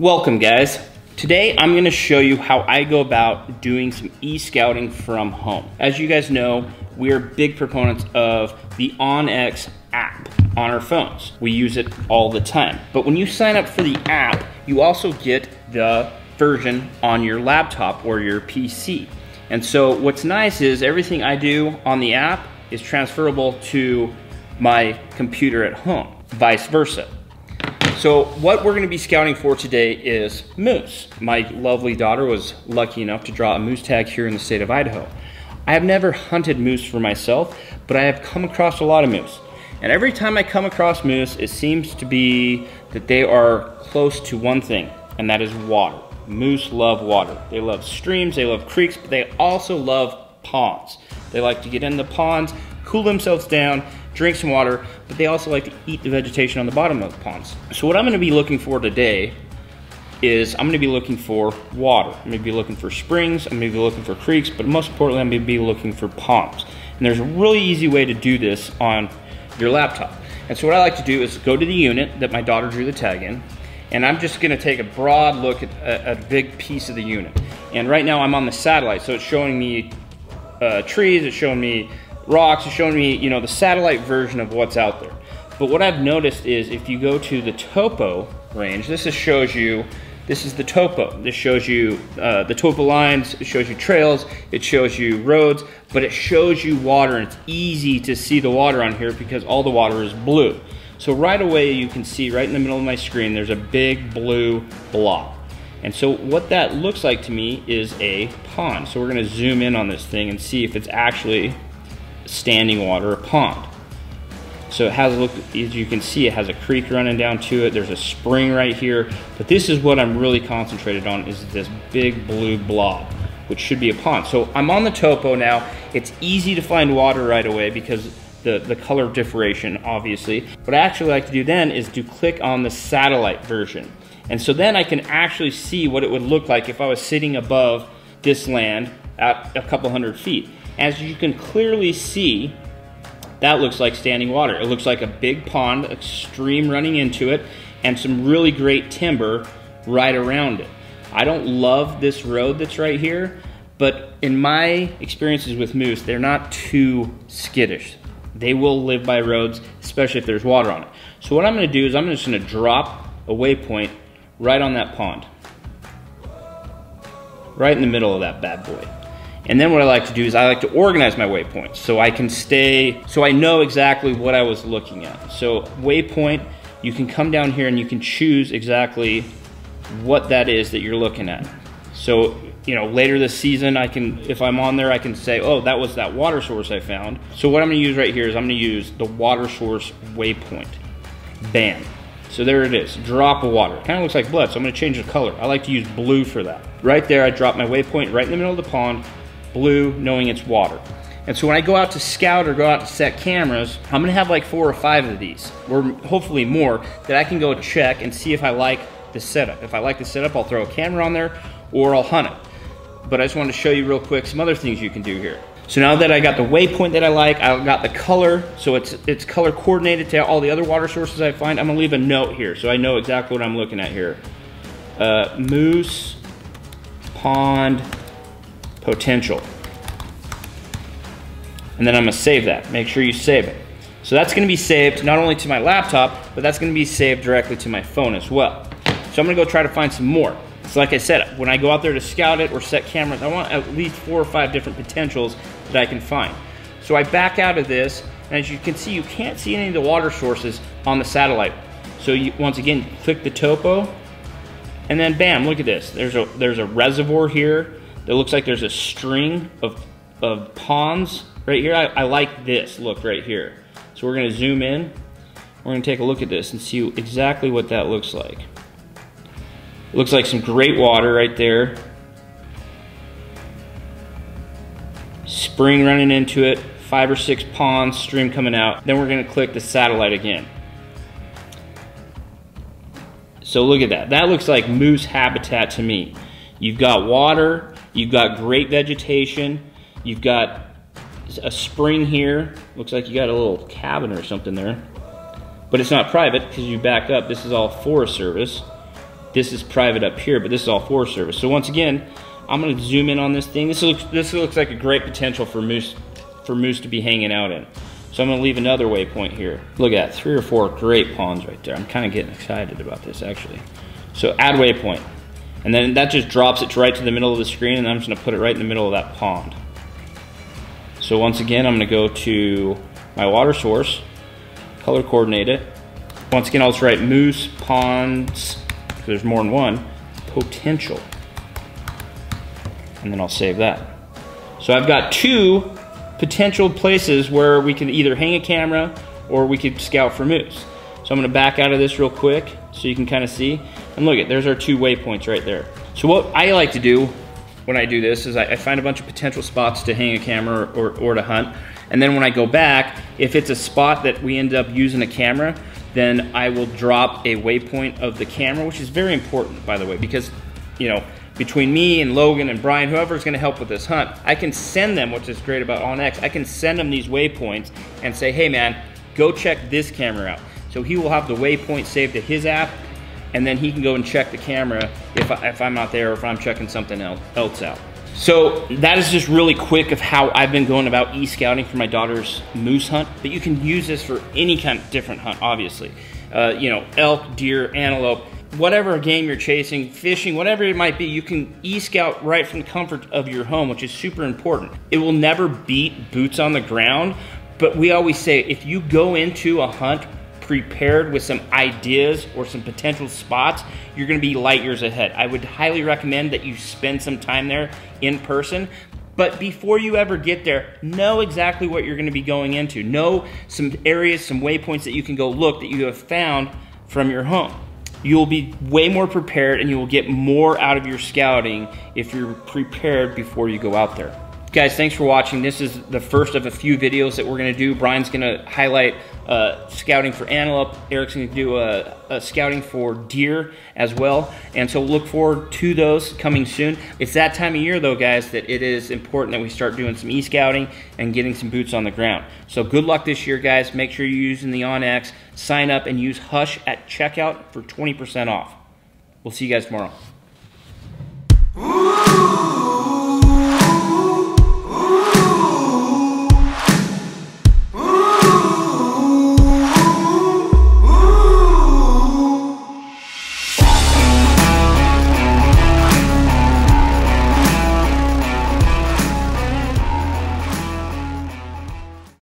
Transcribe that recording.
Welcome guys. Today I'm going to show you how I go about doing some e-scouting from home. As you guys know, we are big proponents of the OnX app on our phones. We use it all the time. But when you sign up for the app, you also get the version on your laptop or your PC. And so what's nice is everything I do on the app is transferable to my computer at home, vice versa. So what we're gonna be scouting for today is moose. My lovely daughter was lucky enough to draw a moose tag here in the state of Idaho. I have never hunted moose for myself, but I have come across a lot of moose. And every time I come across moose, it seems to be that they are close to one thing, and that is water. Moose love water. They love streams, they love creeks, but they also love ponds. They like to get in the ponds, cool themselves down, drink some water, but they also like to eat the vegetation on the bottom of the ponds. So what I'm gonna be looking for today is I'm gonna be looking for water. I'm gonna be looking for springs, I'm gonna be looking for creeks, but most importantly, I'm gonna be looking for ponds. And there's a really easy way to do this on your laptop. And so what I like to do is go to the unit that my daughter drew the tag in, and I'm just gonna take a broad look at a big piece of the unit. And right now I'm on the satellite, so it's showing me trees, it's showing me rocks, it's showing me, you know, the satellite version of what's out there. But what I've noticed is if you go to the topo range, this shows you, this is the topo. This shows you the topo lines, it shows you trails, it shows you roads, but it shows you water, and it's easy to see the water on here because all the water is blue. So right away you can see right in the middle of my screen there's a big blue blob. And so what that looks like to me is a pond. So we're gonna zoom in on this thing and see if it's actually standing water, a pond. So it has a look, as you can see, it has a creek running down to it. There's a spring right here, but this is what I'm really concentrated on, is this big blue blob, which should be a pond. So I'm on the topo now. It's easy to find water right away because the color differentiation, obviously. What I actually like to do then is to click on the satellite version. And so then I can actually see what it would look like if I was sitting above this land at a couple hundred feet. As you can clearly see, that looks like standing water. It looks like a big pond, a stream running into it, and some really great timber right around it. I don't love this road that's right here, but in my experiences with moose, they're not too skittish. They will live by roads, especially if there's water on it. So what I'm gonna do is I'm just gonna drop a waypoint right on that pond, right in the middle of that bad boy. And then what I like to do is I like to organize my waypoints so I can stay, so I know exactly what I was looking at. So waypoint, you can come down here and you can choose exactly what that is that you're looking at. So, you know, later this season, I can, if I'm on there, I can say, oh, that was that water source I found. So what I'm gonna use right here is I'm gonna use the water source waypoint. Bam. So there it is, drop of water. Kind of looks like blood, so I'm gonna change the color. I like to use blue for that. Right there, I drop my waypoint right in the middle of the pond, blue, knowing it's water. And so when I go out to scout or go out to set cameras, I'm gonna have like 4 or 5 of these, or hopefully more, that I can go check and see if I like the setup. If I like the setup, I'll throw a camera on there or I'll hunt it. But I just wanted to show you real quick some other things you can do here. So now that I got the waypoint that I like, I got the color, so it's color coordinated to all the other water sources I find, I'm gonna leave a note here so I know exactly what I'm looking at here. Moose, pond, potential. And then I'm gonna save that. Make sure you save it. So that's gonna be saved not only to my laptop, but that's gonna be saved directly to my phone as well. So I'm gonna go try to find some more. So like I said, when I go out there to scout it or set cameras, I want at least 4 or 5 different potentials that I can find. So I back out of this, and as you can see, you can't see any of the water sources on the satellite. So you, once again, click the topo, and then bam, look at this. There's a reservoir here. It looks like there's a string of ponds right here. I like this look right here. So we're gonna zoom in. We're gonna take a look at this and see exactly what that looks like. It looks like some great water right there. Spring running into it, 5 or 6 ponds, stream coming out. Then we're gonna click the satellite again. So look at that. That looks like moose habitat to me. You've got water, you've got great vegetation, you've got a spring here. Looks like you got a little cabin or something there. But it's not private because you back up. This is all Forest Service. This is private up here, but this is all Forest Service. So once again, I'm gonna zoom in on this thing. This looks like a great potential for moose to be hanging out in. So I'm gonna leave another waypoint here. Look at that, 3 or 4 great ponds right there. I'm kind of getting excited about this actually. So add waypoint. And then that just drops it right to the middle of the screen, and I'm just gonna put it right in the middle of that pond. So once again, I'm gonna go to my water source, color coordinate it. Once again, I'll just write moose, ponds, because there's more than one, potential. And then I'll save that. So I've got 2 potential places where we can either hang a camera or we could scout for moose. So I'm gonna back out of this real quick so you can kind of see. And look at, there's our 2 waypoints right there. So what I like to do when I do this is I find a bunch of potential spots to hang a camera or to hunt. And then when I go back, if it's a spot that we end up using a camera, then I will drop a waypoint of the camera, which is very important, by the way, because, you know, between me and Logan and Brian, whoever's gonna help with this hunt, I can send them, which is great about OnX, I can send them these waypoints and say, hey man, go check this camera out. So he will have the waypoint saved to his app, and then he can go and check the camera if I'm not there or if I'm checking something else out. So that is just really quick of how I've been going about e-scouting for my daughter's moose hunt, but you can use this for any kind of different hunt, obviously. You know, elk, deer, antelope, whatever game you're chasing, fishing, whatever it might be, you can e-scout right from the comfort of your home, which is super important. It will never beat boots on the ground, but we always say if you go into a hunt prepared with some ideas or some potential spots, you're gonna be light years ahead. I would highly recommend that you spend some time there in person, but before you ever get there, know exactly what you're gonna be going into. Know some areas, some waypoints that you can go look that you have found from your home. You'll be way more prepared and you will get more out of your scouting if you're prepared before you go out there. Guys, thanks for watching. This is the first of a few videos that we're gonna do. Brian's gonna highlight scouting for antelope. Eric's gonna do a scouting for deer as well. And so look forward to those coming soon. It's that time of year though, guys, that it is important that we start doing some e-scouting and getting some boots on the ground. So good luck this year, guys. Make sure you're using the OnX. Sign up and use Hush at checkout for 20% off. We'll see you guys tomorrow.